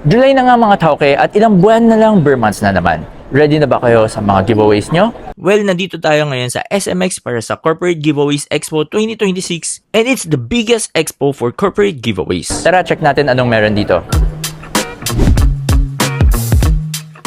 July na nga mga tauke at ilang buwan na lang bare months na naman. Ready na ba kayo sa mga giveaways nyo? Well, nandito tayo ngayon sa SMX para sa Corporate Giveaways Expo 2026 and it's the biggest expo for corporate giveaways. Tara, check natin anong meron dito.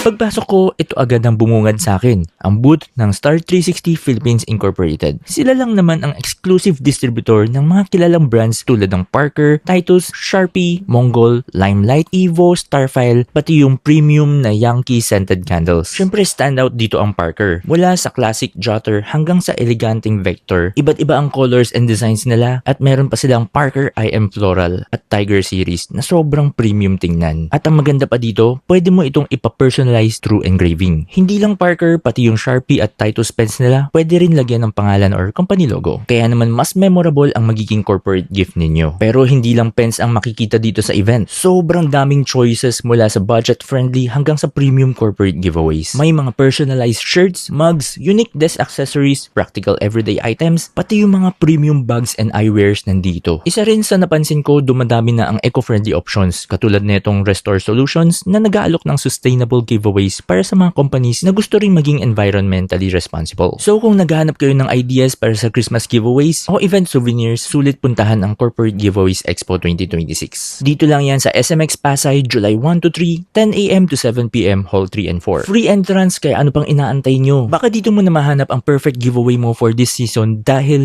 Pagpasok ko, ito agad ang bumungad sa akin, ang booth ng Star 360 Philippines Incorporated. Sila lang naman ang exclusive distributor ng mga kilalang brands tulad ng Parker, Titus, Sharpie, Mongol, Limelight, Evo, Starfile, pati yung premium na Yankee scented candles. Syempre standout dito ang Parker. Mula sa classic jotter hanggang sa eleganting vector, iba't iba ang colors and designs nila at meron pa silang Parker IM Floral at Tiger series na sobrang premium tingnan. At ang maganda pa dito, pwede mo itong ipa-personalize through engraving. Hindi lang Parker, pati yung Sharpie at Titus pens nila, pwede rin lagyan ng pangalan or company logo. Kaya naman mas memorable ang magiging corporate gift ninyo. Pero hindi lang pens ang makikita dito sa event. Sobrang daming choices mula sa budget-friendly hanggang sa premium corporate giveaways. May mga personalized shirts, mugs, unique desk accessories, practical everyday items, pati yung mga premium bags and eyewears nandito. Isa rin sa napansin ko, dumadami na ang eco-friendly options katulad nitong Restore Solutions na nag-aalok ng sustainable giveaways para sa mga companies na gusto ring maging environmentally responsible. So kung naghahanap kayo ng ideas para sa Christmas giveaways o event souvenirs, sulit puntahan ang Corporate Giveaways Expo 2026. Dito lang yan sa SMX Pasay, July 1 to 3, 10 AM to 7 PM, Hall 3 and 4. Free entrance, kaya ano pang inaantay nyo? Baka dito mo na mahanap ang perfect giveaway mo for this season dahil